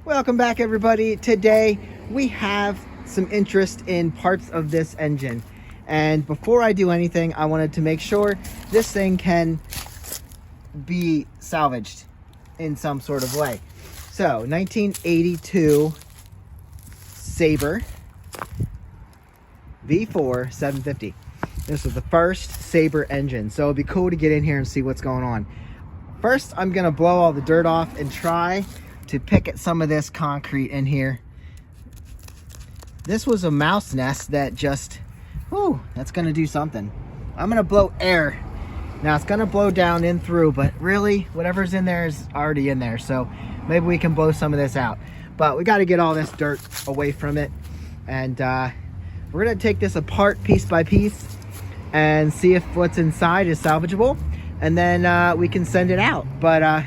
Welcome back, everybody. Today we have some interest in parts of this engine, and before I do anything, I wanted to make sure this thing can be salvaged in some sort of way. So 1982 Sabre V4 750. This was the first Sabre engine, so it'd be cool to get in here and see what's going on. First, I'm gonna blow all the dirt off and try to pick at some of this concrete in here. This was a mouse nest that just, whoo, that's gonna do something. I'm gonna blow air. Now it's gonna blow down in through, but really whatever's in there is already in there. So maybe we can blow some of this out. But we gotta get all this dirt away from it. And we're gonna take this apart piece by piece and see if what's inside is salvageable. And then we can send it out. But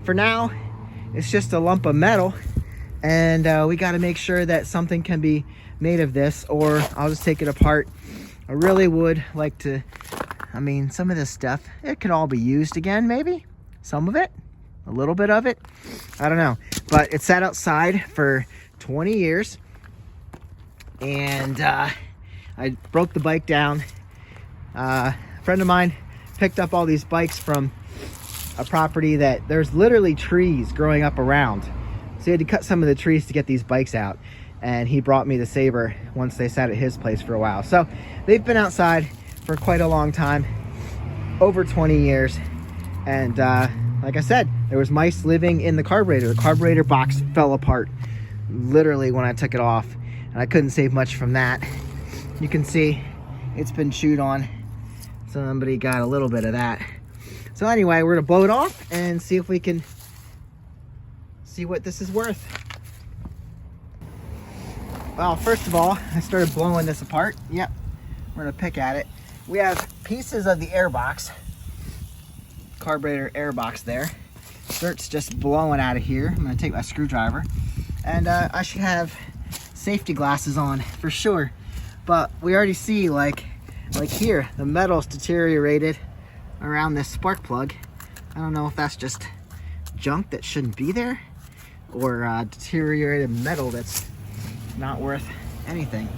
for now, it's just a lump of metal, and we got to make sure that something can be made of this, or I'll just take it apart. I really would like to, I mean, some of this stuff, it could all be used again, maybe. Some of it, a little bit of it, I don't know. But it sat outside for 20 years, and I broke the bike down. A friend of mine picked up all these bikes from a property that there's literally trees growing up around, so he had to cut some of the trees to get these bikes out, and he brought me the Sabre once they sat at his place for a while. So they've been outside for quite a long time, over 20 years, and like I said, there was mice living in the carburetor box fell apart literally when I took it off, and I couldn't save much from that. You can see it's been chewed on. Somebody got a little bit of that. So anyway, we're gonna blow it off and see if we can see what this is worth. Well, first of all, I started blowing this apart. Yep, we're gonna pick at it. We have pieces of the airbox, carburetor airbox there. Dirt's just blowing out of here. I'm gonna take my screwdriver, and I should have safety glasses on for sure. But we already see like here, the metal's deteriorated around this spark plug. I don't know if that's just junk that shouldn't be there, or deteriorated metal that's not worth anything.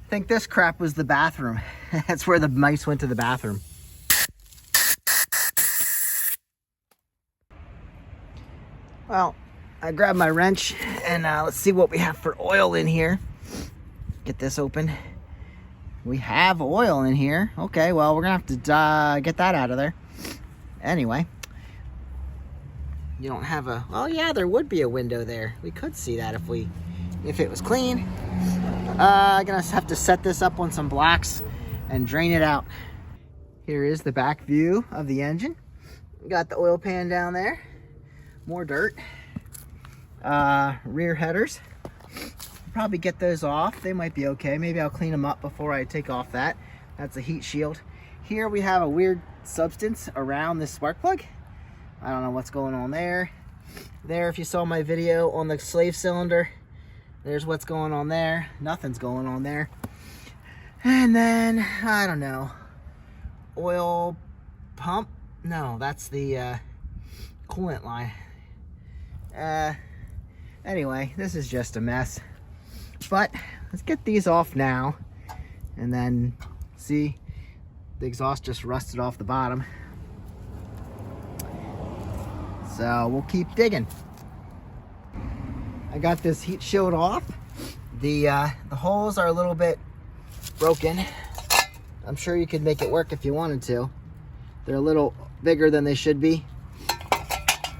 I think this crap was the bathroom. That's where the mice went to the bathroom. Well, I grabbed my wrench, and let's see what we have for oil in here. Get this open. We have oil in here. Okay, well, we're gonna have to get that out of there. Anyway, you don't have a, oh yeah, there would be a window there. We could see that if it was clean. I'm gonna have to set this up on some blocks and drain it out. Here is the back view of the engine. Got the oil pan down there. More dirt. Rear headers. Probably get those off. They might be okay. Maybe I'll clean them up before I take off that. That's a heat shield. Here we have a weird substance around this spark plug. I don't know what's going on there. There, if you saw my video on the slave cylinder, there's what's going on there. Nothing's going on there. And then, I don't know, oil pump? No, that's the coolant line. Anyway, this is just a mess. But let's get these off now. And then, see, the exhaust just rusted off the bottom. So we'll keep digging. I got this heat shield off. The holes are a little bit broken. I'm sure you could make it work if you wanted to. They're a little bigger than they should be.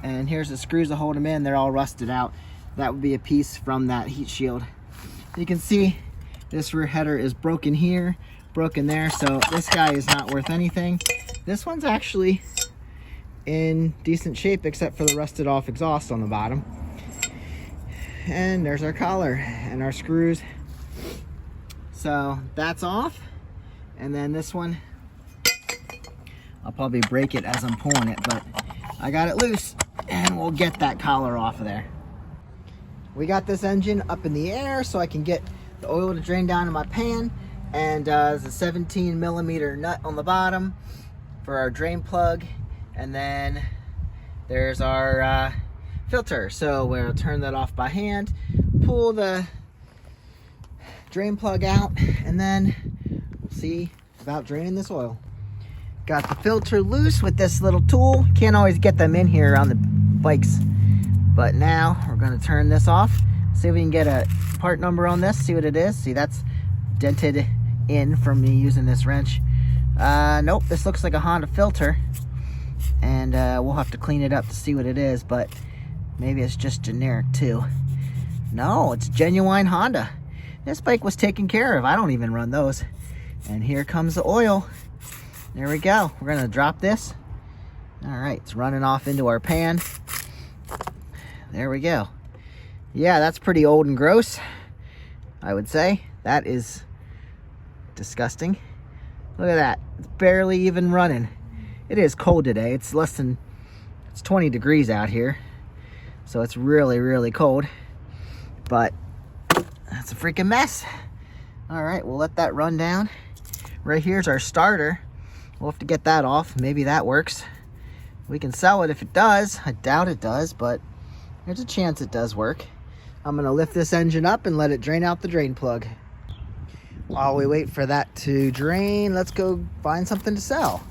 And here's the screws to hold them in. They're all rusted out. That would be a piece from that heat shield. You can see this rear header is broken here, broken there, so this guy is not worth anything. This one's actually in decent shape except for the rusted off exhaust on the bottom. And there's our collar and our screws. So that's off. And then this one, I'll probably break it as I'm pulling it, but I got it loose, and we'll get that collar off of there. We got this engine up in the air so I can get the oil to drain down in my pan, and there's a 17 millimeter nut on the bottom for our drain plug, and then there's our filter. So we'll turn that off by hand, pull the drain plug out, and then we'll see about draining this oil. Got the filter loose with this little tool. Can't always get them in here on the bikes, but now we're going to turn this off, see if we can get a part number on this, see what it is. See, that's dented in from me using this wrench. Nope, this looks like a Honda filter, and we'll have to clean it up to see what it is, but maybe it's just generic too. No, it's genuine Honda. This bike was taken care of. I don't even run those. And here comes the oil. There we go. We're gonna drop this. All right, it's running off into our pan. There we go. Yeah, that's pretty old and gross, I would say. That is disgusting. Look at that. It's barely even running. It is cold today. It's 20 degrees out here. So it's really, really cold. But that's a freaking mess. All right, we'll let that run down. Right here's our starter. We'll have to get that off. Maybe that works. We can sell it if it does. I doubt it does, but there's a chance it does work. I'm gonna lift this engine up and let it drain out the drain plug. While we wait for that to drain, let's go find something to sell.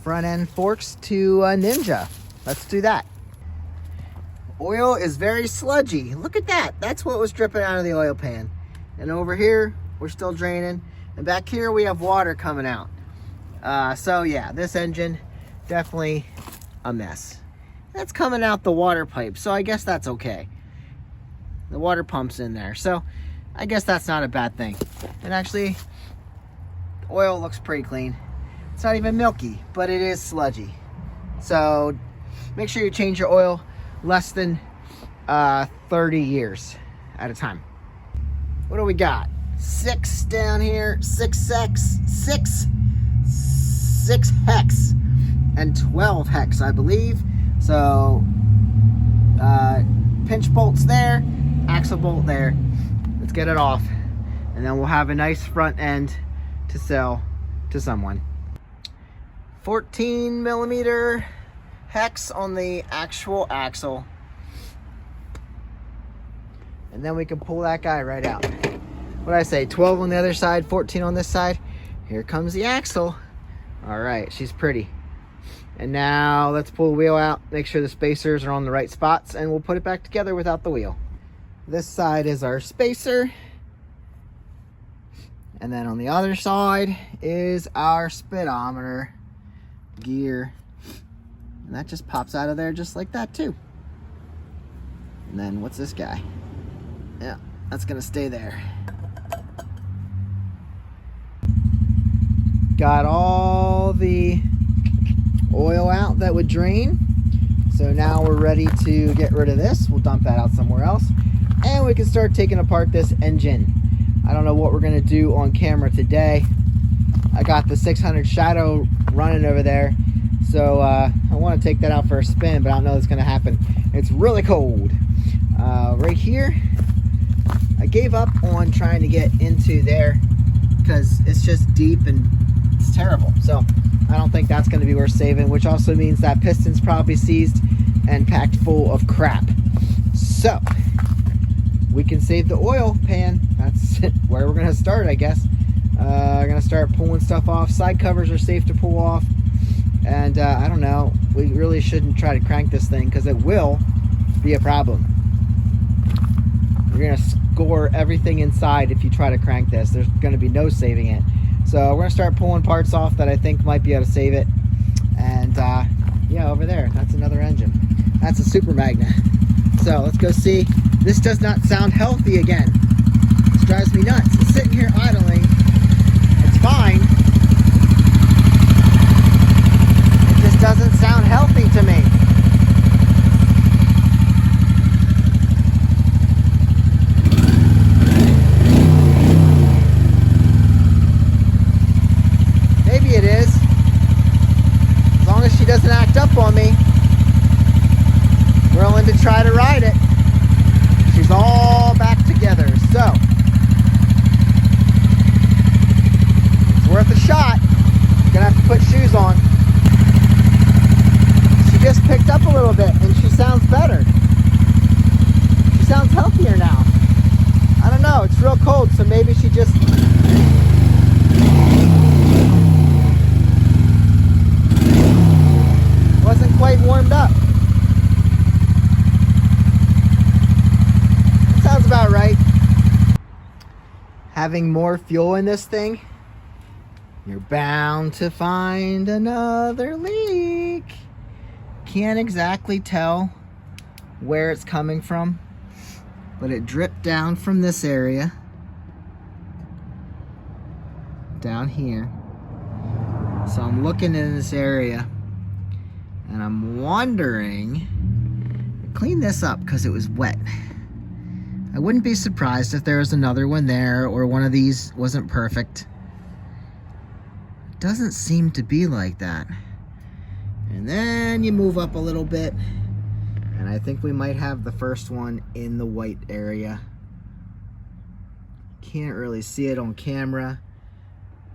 Front end forks to Ninja. Let's do that. Oil is very sludgy. Look at that. That's what was dripping out of the oil pan. And over here, we're still draining. And back here, we have water coming out. So yeah, this engine, definitely a mess. That's coming out the water pipe, so I guess that's okay. The water pump's in there, so I guess that's not a bad thing. And actually, the oil looks pretty clean. It's not even milky, but it is sludgy. So make sure you change your oil less than 30 years at a time. What do we got? 6 down here, 6 hex, and 12 hex, I believe. So pinch bolts there, axle bolt there. Let's get it off, and then we'll have a nice front end to sell to someone. 14 millimeter hex on the actual axle, and then we can pull that guy right out. What did I say? 12 on the other side, 14 on this side. Here comes the axle. All right, she's pretty. And now let's pull the wheel out, make sure the spacers are on the right spots, and we'll put it back together without the wheel. This side is our spacer, and then on the other side is our speedometer gear, and that just pops out of there just like that too. And then what's this guy? Yeah, that's gonna stay there. Got all the oil out that would drain, so now we're ready to get rid of this. We'll dump that out somewhere else, and we can start taking apart this engine. I don't know what we're gonna do on camera today. I got the 600 Shadow running over there, so I want to take that out for a spin, but I don't know if it's gonna happen. It's really cold. Right here, I gave up on trying to get into there because it's just deep and it's terrible. So I don't think that's going to be worth saving, which also means that piston's probably seized and packed full of crap. So we can save the oil pan. That's where we're going to start, I guess. We're going to start pulling stuff off. Side covers are safe to pull off. And I don't know, we really shouldn't try to crank this thing because it will be a problem. You're going to score everything inside if you try to crank this. There's going to be no saving it. So we're going to start pulling parts off that I think might be able to save it. And yeah, over there, that's another engine. That's a Super Magna. So let's go see. This does not sound healthy again. This drives me nuts. It's sitting here idling. It's fine. It just doesn't sound healthy to me. cold, so maybe she just... wasn't quite warmed up. Sounds about right. Having more fuel in this thing, you're bound to find another leak. Can't exactly tell where it's coming from, but it dripped down from this area down here. So I'm looking in this area and I'm wondering, clean this up because it was wet. I wouldn't be surprised if there was another one there or one of these wasn't perfect. Doesn't seem to be like that. And then you move up a little bit and I think we might have the first one in the white area. Can't really see it on camera,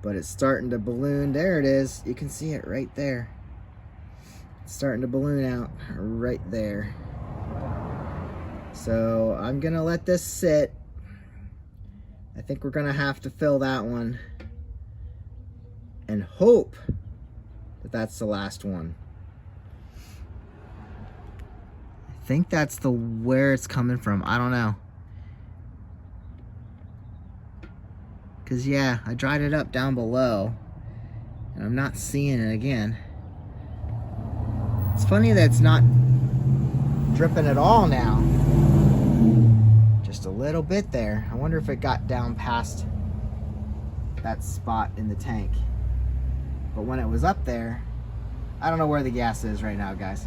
but it's starting to balloon. There it is. You can see it right there. It's starting to balloon out right there. So I'm gonna let this sit. I think we're gonna have to fill that one and hope that that's the last one. I think that's where it's coming from. I don't know. Cause yeah, I dried it up down below and I'm not seeing it again. It's funny that it's not dripping at all now. Just a little bit there. I wonder if it got down past that spot in the tank. But when it was up there, I don't know where the gas is right now, guys.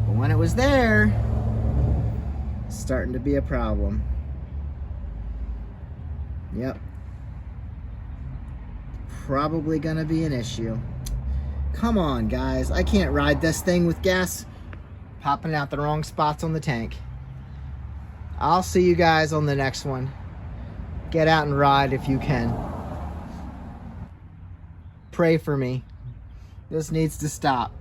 But when it was there, it's starting to be a problem. Yep. Probably gonna be an issue. Come on, guys. I can't ride this thing with gas popping out the wrong spots on the tank. I'll see you guys on the next one. Get out and ride if you can. Pray for me. This needs to stop.